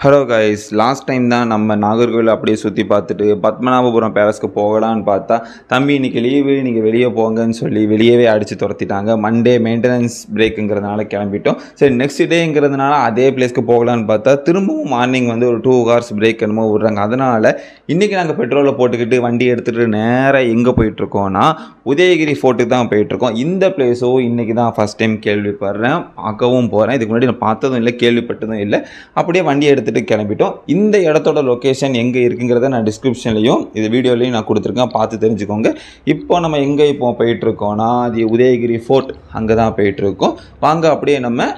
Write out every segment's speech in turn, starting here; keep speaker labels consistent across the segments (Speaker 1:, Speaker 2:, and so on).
Speaker 1: Hello guys, last time தான் நம்ம நாகர்கோவில் அப்படியே சுற்றி பார்த்துட்டு பத்மநாபபுரம் பேலஸ்க்கு போகலான்னு பார்த்தா, தம்பி இன்றைக்கி லீவு நீங்கள் வெளியே போங்கன்னு சொல்லி வெளியவே அடித்து துரத்திட்டாங்க. மண்டே மெயின்டெனன்ஸ் பிரேக்குங்கிறதுனால கிளம்பிட்டோம். சரி, நெக்ஸ்ட் டேங்கிறதுனால அதே பிளேஸ்க்கு போகலான்னு பார்த்தா திரும்பவும் மார்னிங் வந்து ஒரு 2 hours பிரேக் என்னமோ விட்றாங்க. அதனால் இன்றைக்கி நாங்கள் பெட்ரோலை போட்டுக்கிட்டு வண்டி எடுத்துகிட்டு நேராக எங்கே போயிட்டுருக்கோன்னா உதயகிரி ஃபோர்ட்டுக்கு தான் போயிட்டுருக்கோம். இந்த பிளேஸோ இன்றைக்கி தான் ஃபஸ்ட் டைம் கேள்விப்படுறேன், பார்க்கவும் போகிறேன். இதுக்கு முன்னாடி நான் பார்த்ததும் இல்லை, கேள்விப்பட்டதும் இல்லை. அப்படியே வண்டி எடுத்துகிட்டு கிளம்பிட்டோம். இந்த இடத்தோட லொக்கேஷன் எங்கே இருக்குங்கிறத நான் டிஸ்கிரிப்ஷன்லையும் இது வீடியோலையும் நான் கொடுத்துருக்கேன், பார்த்து தெரிஞ்சுக்கோங்க. இப்போ நம்ம எங்கே இப்போ போயிட்டுருக்கோன்னா அது உதயகிரி ஃபோர்ட், அங்கே தான் போயிட்டுருக்கோம். வாங்க அப்படியே நம்ம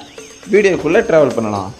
Speaker 1: வீடியோக்குள்ளே ட்ராவல் பண்ணலாம்.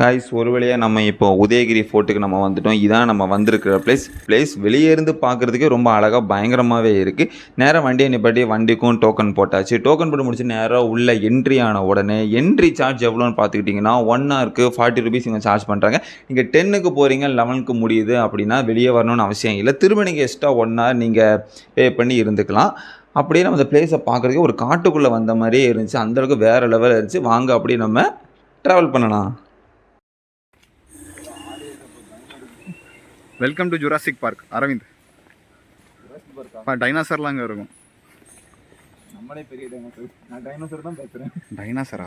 Speaker 1: காய்ஸ், ஒரு வழியாக நம்ம இப்போ உதயகிரி ஃபோர்ட்டுக்கு நம்ம வந்துட்டோம். இதான் நம்ம வந்திருக்கிற பிளேஸ் வெளியே இருந்து பார்க்குறதுக்கே ரொம்ப அழகாக பயங்கரமாகவே இருக்குது. நேராக வண்டியை நிப்பாட்டி வண்டிக்கும் டோக்கன் போட்டாச்சு. டோக்கன் போட்டு முடிச்சு நேராக உள்ள என்ட்ரி ஆன உடனே என்ட்ரி சார்ஜ் எவ்வளோன்னு பார்த்துக்கிட்டிங்கன்னா 1 hourக்கு 40 rupees இங்கே சார்ஜ் பண்ணுறாங்க. நீங்கள் 10க்கு போகிறீங்க, 11க்கு முடியுது அப்படின்னா வெளியே வரணும்னு அவசியம் இல்லை. திரும்ப நீங்கள் எக்ஸ்ட்ரா 1 hour நீங்கள் பே பண்ணி இருந்துக்கலாம். அப்படியே நம்ம அந்த பிளேஸை பார்க்குறதுக்கு ஒரு காட்டுக்குள்ளே வந்த மாதிரியே இருந்துச்சு. அந்தளவுக்கு வேறு லெவலில் இருந்துச்சு. வாங்க அப்படியே நம்ம ட்ராவல் பண்ணலாம்.
Speaker 2: Welcome to Jurassic Park. Aravind, டைனாசர்லாம் அங்கே இருக்கும்.
Speaker 1: நம்மளே பெரிய டைனோசர். நான் டைனோசர் தான் பேசுகிறேன்.
Speaker 2: டைனாசரா?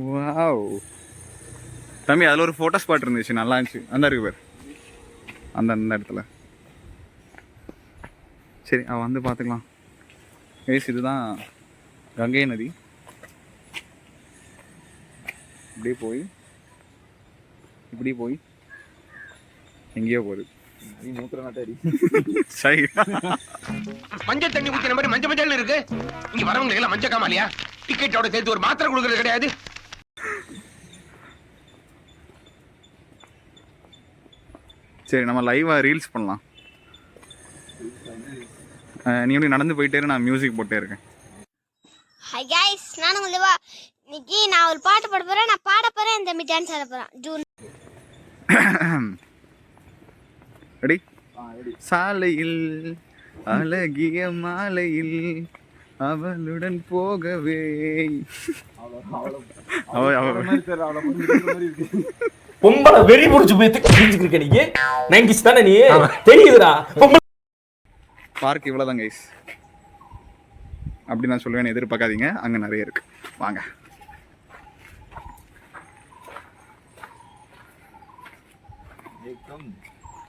Speaker 2: வாவ் தம்பி, அதில் ஒரு ஃபோட்டோ ஸ்பாட் இருந்துச்சு, நல்லா இருந்துச்சு. அந்த இருக்கு பேர், அந்த இடத்துல. சரி, அவன் வந்து பார்த்துக்கலாம். கேஸ் இதுதான் கங்கை நதி. இப்படி போய் எங்கேயோ போகுது.
Speaker 3: மஞ்சள் தண்ணி ஊத்தின மாதிரி மஞ்சள் இருக்கு. இங்க வரவங்க எல்லாம் மஞ்சள் காமாலியா? டிக்கெட்டோட சேர்த்து ஒரு மாத்திரை கொடுக்கறது கிடையாது.
Speaker 2: சரி, நம்ம லைவா ரீல்ஸ் பண்ணலாம். நீ எப்படி நடந்து போயிட்டே, நான் மியூசிக் போட்டே இருக்கேன்.
Speaker 4: ஹாய் கைஸ், நான் உங்களா இன்னைக்கு நான் ஒரு பாட்டு பாட போறேன். நான் பாட போறேன், இந்த மீ டான்ஸ் ஆட போறேன். June
Speaker 2: ready? சாலையில் அழகிய மாலையில் அவளுடன் போகவே.
Speaker 5: பொம்பளை வெறி புடிச்சு போய் தெரிஞ்சுக்கிருக்க நீ. 90s தானே நீ, தெரியுதுடா.
Speaker 2: பார்க் இவ்வளோதான் கைஸ். அப்படி நான் சொல்லுவேன், எதிர்பார்க்காதீங்க, அங்கே நிறைய இருக்கு. வாங்க.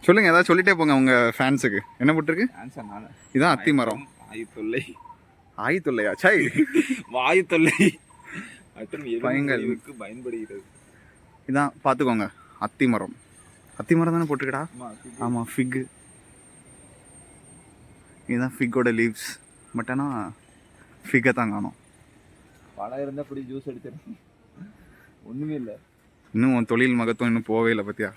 Speaker 2: சொல்லுங்க, ஏதாவது சொல்லிட்டே போங்க உங்க ஃபேன்ஸுக்கு. என்ன போட்டுருக்கு? இதான் அத்தி மரம். ஆயி தொல்லையா? சை,
Speaker 1: வாயு தொல்லை
Speaker 2: பயன்படுகிறது. இதான் பார்த்துக்கோங்க, அத்தி மரம். அத்தி மரம் தானே போட்டிருக்கடா? ஆமாம், ஃபிக்கு. இதுதான் ஃபிக்கோட லீவ்ஸ். பட் ஆனால் ஃபிக்கை தான் காணும்.
Speaker 1: பழம் இருந்தால் இப்படி ஜூஸ் அடிச்சிடும். ஒன்றுமே இல்லை.
Speaker 2: இன்னும் உன் தொழில் மகத்துவம் இன்னும் போவே இல்லை பத்தியா?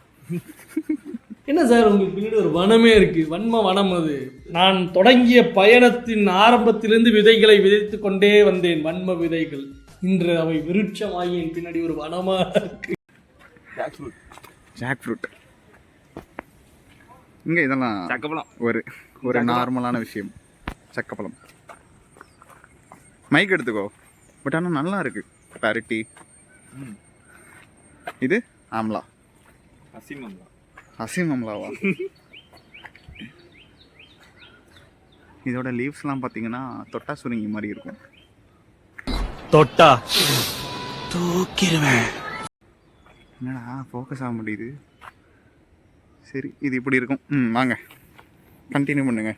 Speaker 5: என்ன சார், உங்களுக்கு பின்னாடி ஒரு வனமே இருக்கு, வன்ம வனம். அது நான் தொடங்கிய பயணத்தின் ஆரம்பத்திலிருந்து விதைகளை விதைத்து கொண்டே வந்தேன், வன்ம விதைகள். இன்று அவை விருட்சமாகி என் பின்னாடி ஒரு வனமா இருக்கு.
Speaker 2: Jack fruit. இங்க இதெல்லாம்
Speaker 1: சக்கப்பழம்.
Speaker 2: ஒரு நார்மலான விஷயம். சக்கப்பழம். மைக் எடுத்துக்கோ. பட் ஆனால் நல்லா இருக்கு. கிளாரிட்டி. இது ஆம்லா. அசீம் அம்லாவா? இதோட லீவ்ஸ்லாம் பார்த்தீங்கன்னா தொட்டா சுருங்கி மாதிரி இருக்கும்.
Speaker 5: தொட்டா தூக்கிடுவேன்.
Speaker 2: என்னடா ஃபோக்கஸ் ஆக முடியுது. சரி இது இப்படி இருக்கும். வாங்க கண்டினியூ பண்ணுங்க.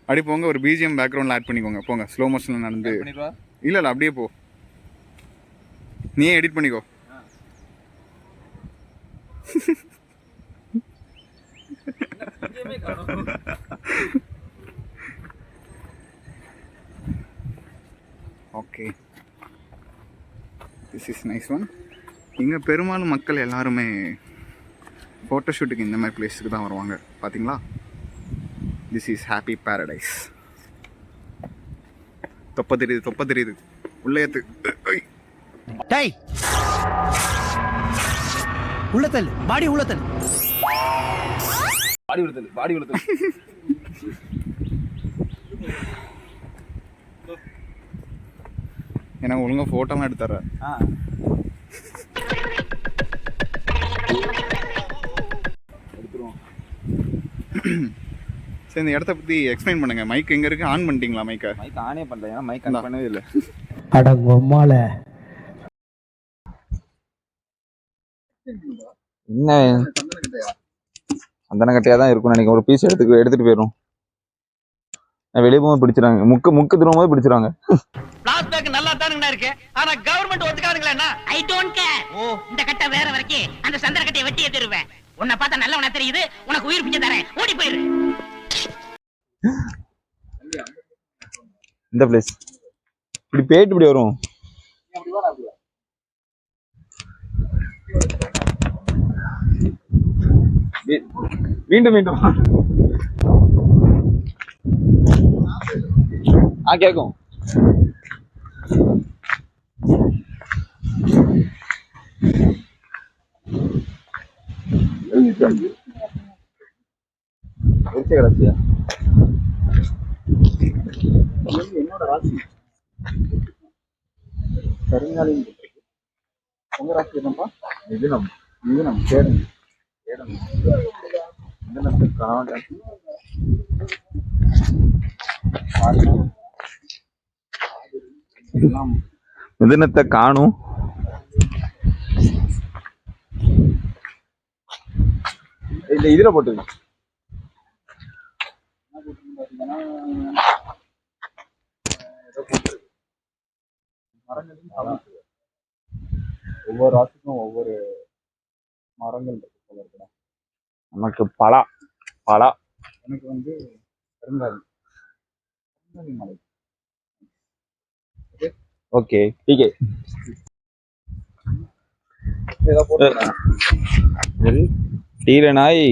Speaker 2: அப்படி போங்க, ஒரு பிஜிஎம் பேக்ரவுண்டில் ஆட் பண்ணிக்கோங்க. போங்க ஸ்லோ மோஷனில் நடந்து. இல்லை அப்படியே போ, நீயே எடிட் பண்ணிக்கோ. Okay, this is nice one. இங்கே பெரும்பாலும் மக்கள் எல்லாருமே ஃபோட்டோஷூட்டுக்கு இந்த மாதிரி பிளேஸுக்கு தான் வருவாங்க. பார்த்தீங்களா, திஸ் இஸ் ஹாப்பி பேரடைஸ். தொப்ப தெரியுது உள்ளே ஏற்று.
Speaker 6: டேய் உள்ளத்தல் பாடி உள்ளத்தல்
Speaker 1: பாடி உள்ளத்தல்.
Speaker 2: எனக்கு ஒழுங்காக ஃபோட்டோலாம் எடுத்துற. சரி, இந்த இடத்த பற்றி எக்ஸ்பிளைன் பண்ணுங்க. மைக் எங்கே இருக்குது? ஆன் பண்ணிட்டீங்களா? மைக்
Speaker 1: ஆனே பண்ணல, ஏன்னா மைக் ஆன் பண்ணவே இல்லை.
Speaker 6: அடங்கொம்மால
Speaker 1: என்ன சந்தன கட்டையா தான் இருக்கும்னு நினைக்கிறேன். ஒரு பீஸ் எடுத்துட்டு போயிடும். வெளியே போகும்போது பிடிச்சிடாங்க, முக்கு திரும்பும்போது பிடிச்சிடாங்க.
Speaker 7: பிளாஸ்பேக் நல்லா தானுங்கண்ணா இருக்கு, ஆனா கவர்மெண்ட் ஒத்துக்காதுங்களா? I don't care. ஓ, இந்த கட்டை வேற வரைக்கும் அந்த சந்தன கட்டையை வெட்டியே தருவேன். உன்னை பார்த்தா நல்லவனா தெரியுது, உனக்கு உயிர் பிச்சை தரேன், ஓடி போயிரு.
Speaker 1: இந்த பிளேஸ் இப்படி போயிட்டு இப்படி வரும். மீண்டும் கேக்கும். ராசியா என்னோட ராசி கருங்காலின். உங்க ராசி என்னப்பா? மிதுனம். கேடம். மிதுனத்தை காணும். இந்த இதுல போட்டுங்க. ஒவ்வொரு ராசிக்கும் ஒவ்வொரு மரங்கள் இருக்கு போல இருக்குடா. நமக்கு பலா எனக்கு வந்து கருங்காலி மலை. ஓகே ठीक है. தீரனாய்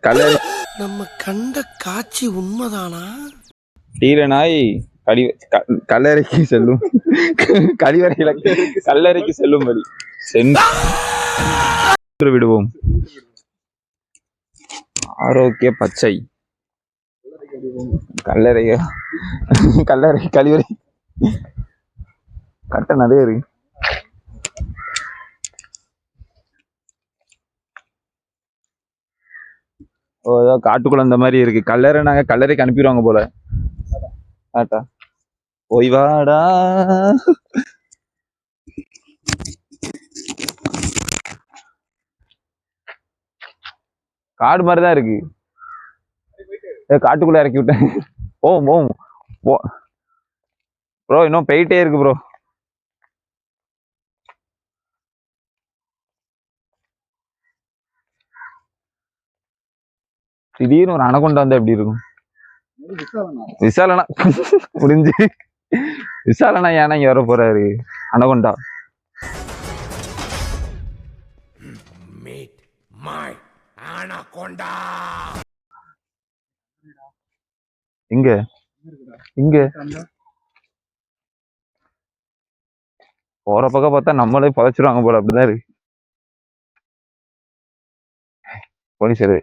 Speaker 1: கலர்.
Speaker 6: நம்ம கண்ட காட்சி உண்மைதானா?
Speaker 1: தீரனாய் கல்லறைக்கு செல்லும் கல்லறைக்கு செல்லும்படி சென்று விடுவோம். ஆரோக்கிய பச்சை கல்லறை கழிவறை கட்ட நிறைய இருக்கு. ஓ, ஏதோ காட்டுக்குள்ள அந்த மாதிரி இருக்கு. கல்லறை நாங்க கல்லறைக்கு அனுப்பிடுவாங்க போல. ஆட்டா ஓய்வாடா. காடு மாதிரிதான் இருக்கு. காட்டுக்குள்ள இறக்கி விட்டேன். போவோம் ப்ரோ, இன்னும் போயிட்டே இருக்கு ப்ரோ. திடீர்னு ஒரு அணகொண்டா வந்தா எப்படி இருக்கும்? விசாலனா முடிஞ்சு. விசாலனா ஏன்னா இங்க வர போறாரு? அணகொண்டா இங்க போற பக்கம் பார்த்தா நம்மளே புதைச்சிருவாங்க போல. அப்படிதான் இருக்கு. போலீஸ் சரி.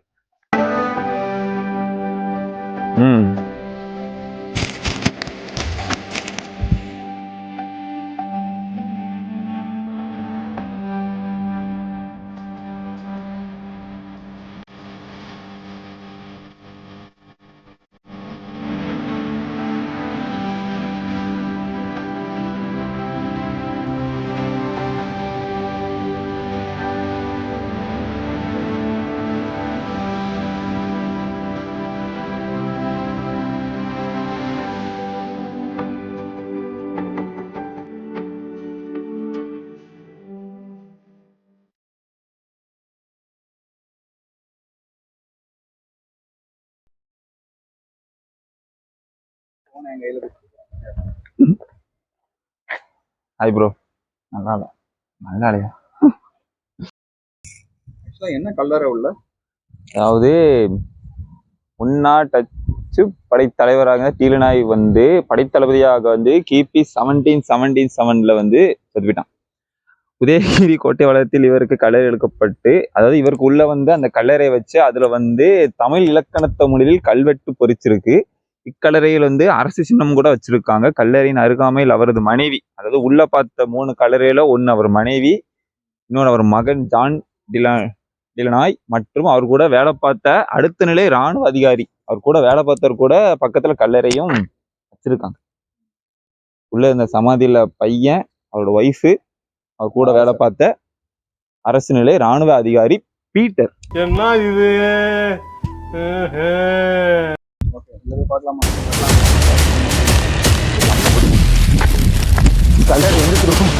Speaker 1: Hi bro. நல்லா இல்லை, நல்லா இல்லையா?
Speaker 2: என்ன கலரா உள்ள?
Speaker 1: அதாவது முன்னாள் டச்சு படைத்தலைவராக தீலநாய் வந்து படைத்தளபதியாக வந்து கிபி 1777 வந்து செத்துவிட்டான். உதயகிரி கோட்டை வளத்தில் இவருக்கு கல்லறை எடுக்கப்பட்டு, அதாவது இவருக்கு உள்ள வந்து அந்த கல்லறை வச்சு அதுல வந்து தமிழ் இலக்கணத்த மொழியில் கல்வெட்டு பொறிச்சிருக்கு. இக்கல்லறையில் வந்து அரசு சின்னம் கூட வச்சிருக்காங்க. கல்லறையின் அருகாமையில் அவரது மனைவி, அதாவது உள்ள பார்த்த 3 கல்லறையில ஒன்று அவர் மனைவி, இன்னொன்று அவர் மகன் ஜான் டிலனாய் மற்றும் அவர் கூட வேலை பார்த்த அடுத்த நிலை இராணுவ அதிகாரி, அவர் கூட வேலை பார்த்தவர் கூட பக்கத்துல கல்லறையும் வச்சிருக்காங்க. உள்ள இந்த சமாதியில பையன், அவரோட ஒய்ஃபு, அவர் கூட வேலை பார்த்த அரசு நிலை இராணுவ அதிகாரி பீட்டர்.
Speaker 5: என்ன இது?
Speaker 1: கல்லறை எங்க இருக்கும்?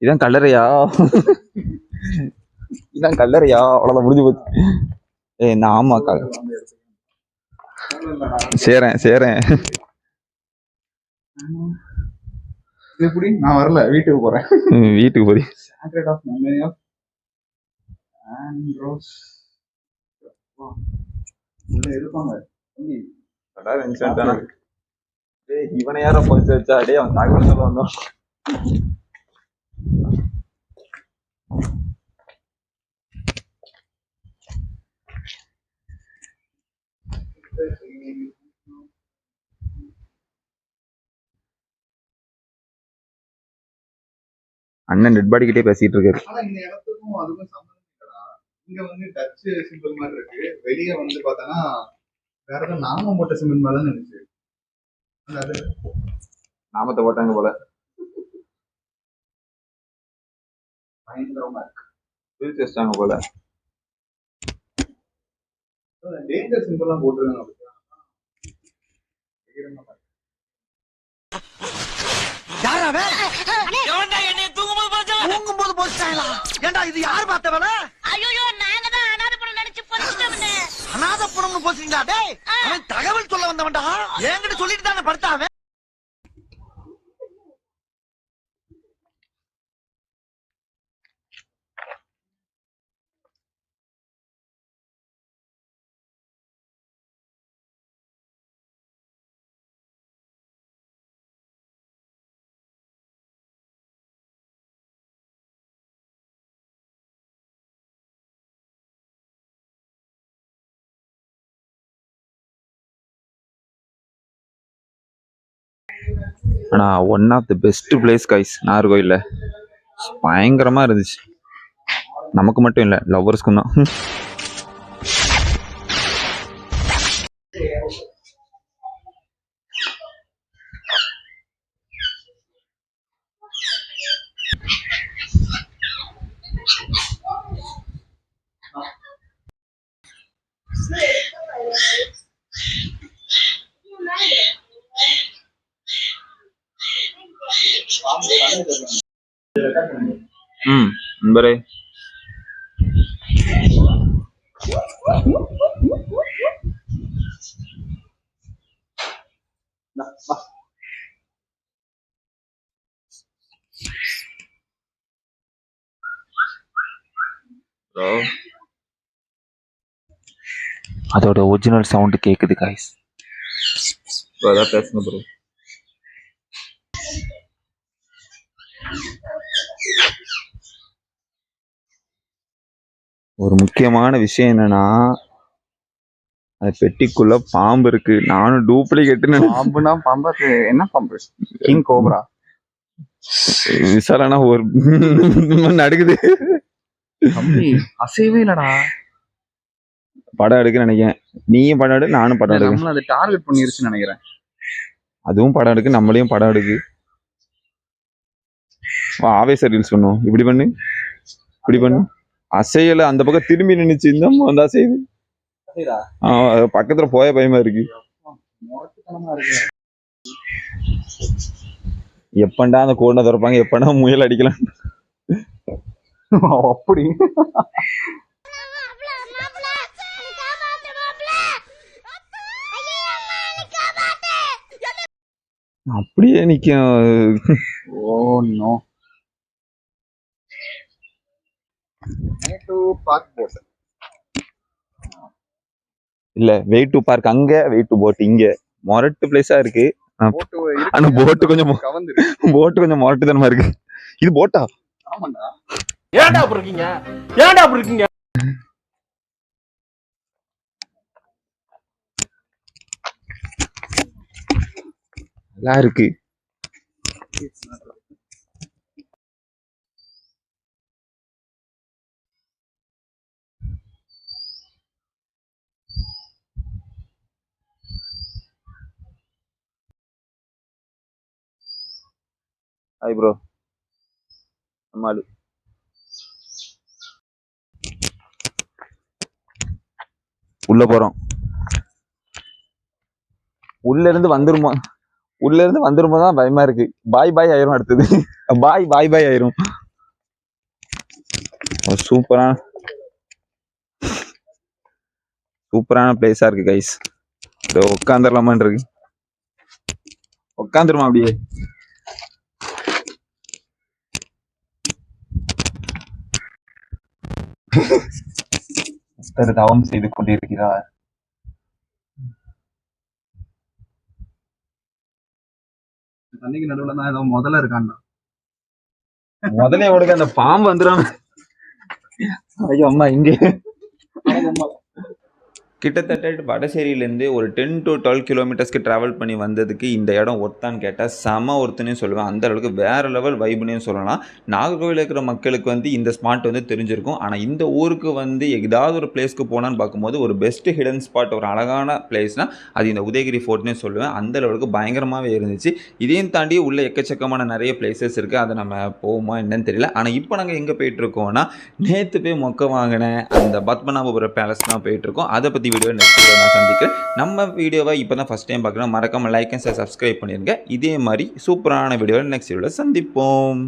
Speaker 1: இதான் கல்லறையா? இதான் கல்லறையா? அவ்வளவுதான், முடிஞ்சு போச்சு. நான் ஆமா சேரேன்.
Speaker 2: எப்படி? நான் வரல, வீட்டுக்கு போறேன்.
Speaker 1: வீட்டுக்கு போறீ?
Speaker 2: Sacred of memory of Andros. இருப்பாங்க.
Speaker 1: இவனை யாரும் போச்சு வச்சா? டே அவன் தகவல் சொல்ல வந்தோம். அண்ணன் டெட் பாடி கிட்டே பேசிட்டு இருக்காரு.
Speaker 2: ஆனா இந்த இடத்துக்கும் அதுக்கும் சம்பந்தம் இல்லடா. இங்க வந்து டச் சிம்பிள் மாதிரி இருக்கு, வெளியே வந்து பார்த்தனா வேற ஏதோ நாமம் போட்ட சிம்பிள் மாதிரி தான் இருந்துச்சு.
Speaker 1: நாமத்தை போட்டாங்க போல.
Speaker 2: பயங்கரமா இருக்கு,
Speaker 1: பிரிச்சு வச்சிட்டாங்க போல.
Speaker 2: டேஞ்சர் சிம்பிள்லாம் போட்டுருக்காங்க.
Speaker 6: தூங்கும்போது போச்சாங்களா? ஏண்டா இது யார் பார்த்த வேலை?
Speaker 7: ஐயோ நாங்க தான் அனாதைப்படம் நினைச்சு போச்சுட்டோம்னே.
Speaker 6: அநாதப்புறம்னு போச்சுங்களா? டேய் அவன் தகவல் சொல்ல வந்தவன்டா, என்கிட்ட சொல்லிட்டு தானே படுத்தாவே.
Speaker 1: ஆனால் one of the best places guys நாகர்கோயிலில். பயங்கரமாக இருந்துச்சு, நமக்கு மட்டும் இல்லை லவ்வர்ஸ்க்கும் தான். நண்பரே, அதோட ஒரிஜினல் சவுண்ட் கேக்குது காய்ஸ். அதான் பேசுங்க ப்ரோ. ஒரு முக்கியமான விஷயம் என்னன்னா, அந்த பெட்டிக்குள்ள பாம்பு இருக்கு. நானும் டூப்ளிகேட்னு.
Speaker 2: பாம்புனா பாம்பு? என்ன பாம்பு? King cobra.
Speaker 1: விசாலானா ஒரு நடுக்குது.
Speaker 2: அசைவே இல்லடா.
Speaker 1: படம் எடுக்க நினைக்கிறேன். நீயும் படம் எடு, நானும் படம் எடுக்க.
Speaker 2: நம்மள அது டார்கெட் பண்ணிருச்சுன்னு நினைக்கிறேன்.
Speaker 1: அதுவும் படம் எடுக்கு, நம்மளையும் படம் எடுக்கு. ஆவேச ரீல்ஸ் பண்ணுவோம். இப்படி பண்ணு, இப்படி பண்ணு. அசையல, அந்த பக்கம் திரும்பி நின்னுச்சு, இந்த அம்மா வந்தா செய்யுது. பக்கத்துல போய பயமா இருக்கு. எப்பண்டா அந்த கோடை திறப்பாங்க, எப்பண்டா முயல் அடிக்கலாம்.
Speaker 2: அப்படி
Speaker 1: அப்படியே நிக்கும்.
Speaker 2: Oh no. பார்க் போட்
Speaker 1: இல்ல, வெயிட் டு பார்க் அங்க, வெயிட் டு போட் இங்க. மொரட்டு பிளேஸா இருக்கு. ஆனா போட்டு கொஞ்சம் போட்டு கொஞ்சம் மொரட்டுத்தனமா இருக்கு. இது போட்டா?
Speaker 2: ஆமாண்டா.
Speaker 5: ஏன்டா அப்படி இருக்கீங்க? ஏன்டா அப்படி இருக்கீங்க?
Speaker 1: நல்லா இருக்கு. Hi bro. நம்மாலு உள்ள போறோம். உள்ள இருந்து வந்துருமோ தான் பயமா இருக்கு. பாய் பாய் ஆயிரும் அடுத்தது. பாய் ஆயிரும். சூப்பரான பிளேஸா இருக்கு கைஸ். உட்காந்துடலாமான் இருக்கு. உட்காந்துருமா அப்படியே. தவம் செய்து கொண்டிருக்கிறார்.
Speaker 2: தண்ணிக்கு நடுவுல தான் ஏதோ முதல்ல இருக்கான்டா.
Speaker 1: முதல்ல உனக்கு அந்த பாம்பு வந்துடும். ஐயோ அம்மா இங்கே. கிட்டத்தட்ட வடசேரியிலேருந்து ஒரு 10 to 12 கிலோமீட்டர்ஸ்க்கு ட்ராவல் பண்ணி வந்ததுக்கு இந்த இடம் ஒர்த்தான்னு கேட்டால் செம ஒர்த்துன்னே சொல்லுவேன். அந்த அளவுக்கு வேறு லெவல் வைப்புன்னே சொல்லலாம். நாகர்கோவில் இருக்கிற மக்களுக்கு வந்து இந்த ஸ்பாட் வந்து தெரிஞ்சிருக்கும். ஆனால் இந்த ஊருக்கு வந்து ஏதாவது ஒரு பிளேஸ்க்கு போனான்னு பார்க்கும்போது ஒரு பெஸ்ட்டு ஹிடன் ஸ்பாட், ஒரு அழகான பிளேஸ்னால் அது இந்த உதயகிரி ஃபோர்ட்னே சொல்லுவேன். அந்த அளவுக்கு பயங்கரமாகவே இருந்துச்சு. இதையும் தாண்டி உள்ள எக்கச்சக்கமான நிறைய பிளேசஸ் இருக்குது. அதை நம்ம போவோமா என்னன்னு தெரியல. ஆனால் இப்போ நாங்கள் எங்கே போயிட்டுருக்கோம்னா, நேற்று போய் மொக்க வாங்கின அந்த பத்மநாபபுரம் பேலஸ் தான் போயிட்டுருக்கோம். அதை பற்றி வீடியோ நெக்ஸ்ட் வீடியோ நான் சந்திக்கிறேன். நம்ம வீடியோவை இப்போ தான் ஃபஸ்ட் டைம் பார்க்குறேன், மறக்காமல் லைக் அண்ட் சப்ஸ்கிரைப் பண்ணிடுங்க. இதே மாதிரி சூப்பரான வீடியோவில் நெக்ஸ்ட் வீடியோவில் சந்திப்போம்.